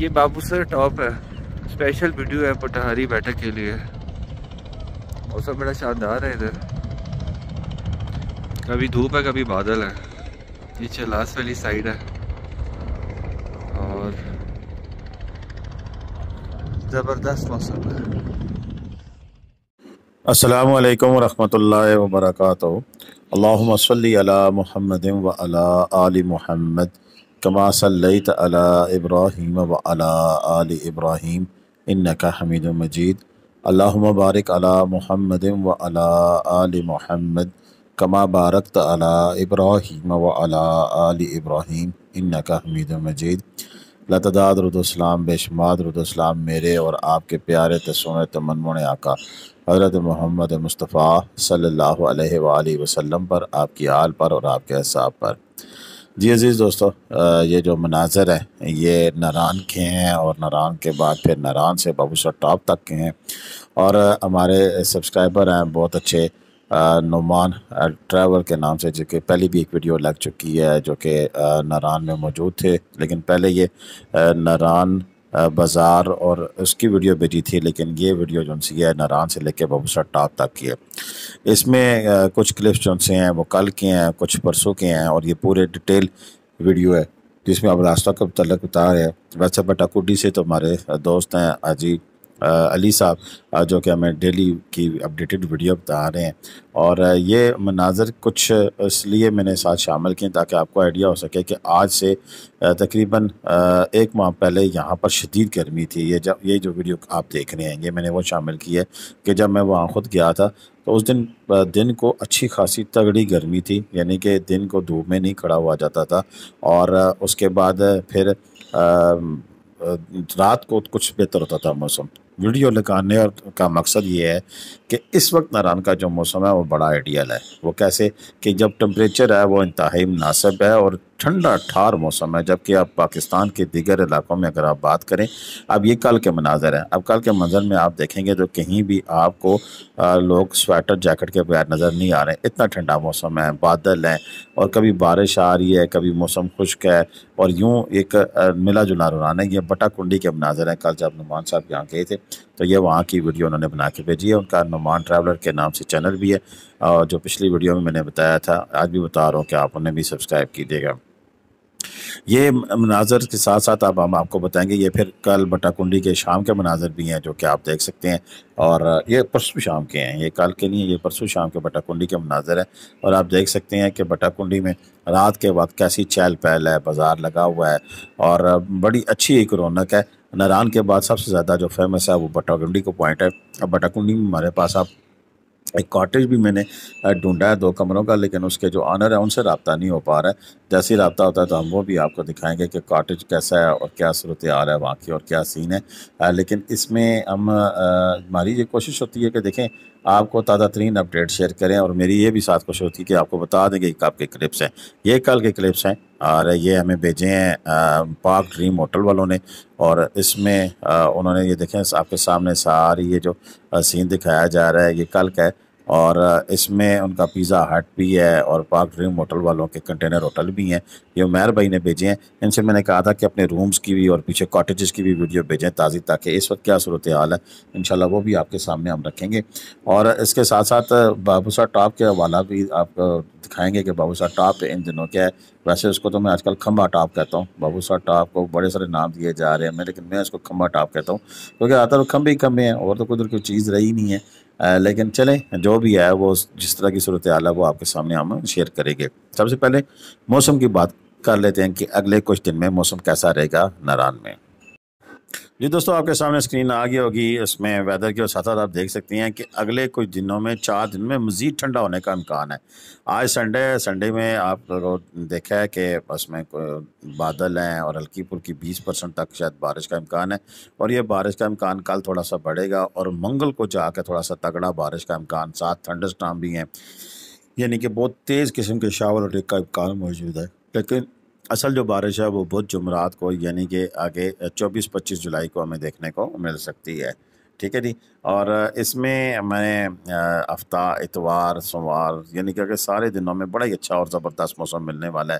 یہ بابوسر ٹاپ ہے، special video ہے پٹہاری بیٹھک کے لیے۔ موسم بڑا شاندار ہے ادھر، کبھی دھوپ ہے کبھی بادل ہے۔ یہ چلاس والی سائڈ ہے اور زبردست موسم ہے۔ السلام علیکم ورحمۃ اللہ وبرکاتہ۔ اللہم صلی علی محمد وعلی آل محمد کما صلیت علی ابراہیم وعلی آل ابراہیم انک حمید مجید۔ اللہم بارک علی محمد وعلی آل محمد کما بارکت علی ابراہیم وعلی آل ابراہیم انک حمید مجید۔ لتعداد درود و اسلام بے شمار درود و اسلام میرے اور آپ کے پیارے تسونے تمنمون آقا حضرت محمد مصطفیٰ صلی اللہ علیہ وآلہ وسلم پر، آپ کی آل پر اور آپ کے اصحاب پر۔ جی عزیز دوستو، یہ جو مناظر ہیں یہ ناران کے ہیں اور ناران کے بعد پھر ناران سے بابوسر ٹاپ تک کے ہیں، اور ہمارے سبسکرائبر ہیں بہت اچھے نعمان ٹریول کے نام سے، جو کہ پہلی بھی ایک ویڈیو لگ چکی ہے جو کہ ناران میں موجود تھے، لیکن پہلے یہ ناران بازار اور اس کی ویڈیو بھیجی تھی، لیکن یہ ویڈیو جو سی ہے ناران سے لے کے بابوسر ٹاپ تک کی ہے۔ اس میں کچھ کلپس جو سے ہیں وہ کل کے ہیں، کچھ پرسوں کے ہیں، اور یہ پورے ڈیٹیل ویڈیو ہے جس میں اب راستہ کا تعلق بتا رہے ہیں۔ ویسے بٹاکوڈی سے تو ہمارے دوست ہیں حاجی علی صاحب، جو کہ ہمیں ڈیلی کی اپڈیٹڈ ویڈیو بتا رہے ہیں، اور یہ مناظر کچھ اس لیے میں نے ساتھ شامل کیے تاکہ آپ کو آئیڈیا ہو سکے کہ آج سے تقریباً ایک ماہ پہلے یہاں پر شدید گرمی تھی۔ یہ جو ویڈیو آپ دیکھ رہے ہیں یہ میں نے وہ شامل کی ہے کہ جب میں وہاں خود گیا تھا تو اس دن کو اچھی خاصی تگڑی گرمی تھی، یعنی کہ دن کو دھوپ میں نہیں کھڑا ہوا جاتا تھا، اور اس کے بعد پھر رات کو کچھ بہتر ہوتا تھا موسم۔ ویڈیو لگانے کا مقصد یہ ہے کہ اس وقت ناران کا جو موسم ہے وہ بڑا آئیڈیل ہے۔ وہ کیسے کہ جب ٹمپریچر ہے وہ انتہائی مناسب ہے اور ٹھنڈا ٹھار موسم ہے، جبکہ اب پاکستان کے دیگر علاقوں میں اگر آپ بات کریں، اب یہ کل کے مناظر ہیں، اب کل کے منظر میں آپ دیکھیں گے تو کہیں بھی آپ کو لوگ سویٹر جیکٹ کے بغیر نظر نہیں آ رہے، اتنا ٹھنڈا موسم ہے، بادل ہیں، اور کبھی بارش آ رہی ہے، کبھی موسم خشک ہے، اور یوں ایک ملا جلا رونان ہے۔ یہ بٹا کنڈی کے مناظر ہیں۔ کل جب نعمان صاحب یہاں گئے تھے تو یہ وہاں کی ویڈیو انہوں نے بنا کے بھیجی ہے۔ ان کا نعمان ٹریولر کے نام سے چینل بھی ہے، اور جو پچھلی ویڈیو میں نے بتایا تھا، آج بھی بتا رہا ہوں کہ آپ انہیں بھی سبسکرائب کیجیے گا۔ یہ مناظر کے ساتھ ساتھ اب ہم آپ کو بتائیں گے، یہ پھر کل بٹا کنڈی کے شام کے مناظر بھی ہیں جو کہ آپ دیکھ سکتے ہیں، اور یہ پرسوں شام کے ہیں، یہ کل کے نہیں، یہ پرسوں شام کے بٹا کنڈی کے مناظر ہیں۔ اور آپ دیکھ سکتے ہیں کہ بٹا کنڈی میں رات کے وقت کیسی چہل پہل ہے، بازار لگا ہوا ہے، اور بڑی اچھی ایک رونق ہے۔ ناران کے بعد سب سے زیادہ جو فیمس ہے وہ بٹا کنڈی کو پوائنٹ ہے۔ اب بٹا کنڈی میں ہمارے پاس آپ ایک کاٹیج بھی میں نے ڈھونڈا ہے 2 کمروں کا، لیکن اس کے جو آنر ہیں ان سے رابطہ نہیں ہو پا رہا ہے۔ جیسے ہی رابطہ ہوتا ہے تو ہم وہ بھی آپ کو دکھائیں گے کہ کاٹیج کیسا ہے اور کیا صورتحال ہے وہاں کی اور کیا سین ہے۔ لیکن اس میں ہماری یہ کوشش ہوتی ہے کہ دیکھیں آپ کو تازہ ترین اپڈیٹ شیئر کریں، اور میری یہ بھی ساتھ کوشش ہوتی ہے کہ آپ کو بتا دیں گے کہ آپ کے کلپس ہیں، یہ کل کے کلپس ہیں، اور یہ ہمیں بھیجے ہیں پاک ڈریم ہوٹل والوں نے، اور اس میں انہوں نے یہ دیکھیں آپ کے سامنے ساری یہ جو سین دکھایا جا رہا ہے یہ کل کا ہے، اور اس میں ان کا پیزا ہٹ بھی ہے اور پاک ڈریم ہوٹل والوں کے کنٹینر ہوٹل بھی ہیں۔ یہ عمیر بھائی نے بھیجے ہیں، ان سے میں نے کہا تھا کہ اپنے رومز کی بھی اور پیچھے کاٹیجز کی بھی ویڈیو بھیجیں تازی، تاکہ اس وقت کیا صورتحال ہے انشاءاللہ وہ بھی آپ کے سامنے ہم رکھیں گے، اور اس کے ساتھ ساتھ بابوسر ٹاپ کے حوالہ بھی آپ کو دکھائیں گے کہ بابوسر ٹاپ ان دنوں کیا ہے۔ ویسے اس کو تو میں آج کل کھمبا ٹاپ کہتا ہوں، بابوسر ٹاپ کو بڑے سارے نام دیے جا رہے ہیں، لیکن میں اس کو کھمبا ٹاپ کہتا ہوں، کیونکہ آتا تو کھمبے ہی کھمبے ہیں، اور تو کوئی چیز رہی نہیں ہے۔ لیکن چلیں جو بھی ہے وہ جس طرح کی صورتحال ہے وہ آپ کے سامنے ہم شیئر کریں گے۔ سب سے پہلے موسم کی بات کر لیتے ہیں کہ اگلے کچھ دن میں موسم کیسا رہے گا ناران میں۔ جی دوستو، آپ کے سامنے اسکرین آ گئی ہوگی، اس میں ویدر کے ساتھ آپ دیکھ سکتے ہیں کہ اگلے کچھ دنوں میں 4 دن میں مزید ٹھنڈا ہونے کا امکان ہے۔ آج سنڈے میں آپ لوگوں دیکھا ہے کہ اس میں بادل ہیں اور ہلکی پھلکی 20% تک شاید بارش کا امکان ہے، اور یہ بارش کا امکان کل تھوڑا سا بڑھے گا، اور منگل کو جا کے تھوڑا سا تگڑا بارش کا امکان، ساتھ تھنڈر سٹارم بھی ہیں، یعنی کہ بہت تیز قسم کے شاور اور کا امکان موجود ہے۔ لیکن اصل جو بارش ہے وہ بدھ جمعرات کو، یعنی کہ آگے 24-25 جولائی کو ہمیں دیکھنے کو مل سکتی ہے، ٹھیک ہے جی۔ اور اس میں میں ہفتہ اتوار سوموار، یعنی کہ سارے دنوں میں بڑا ہی اچھا اور زبردست موسم ملنے والا ہے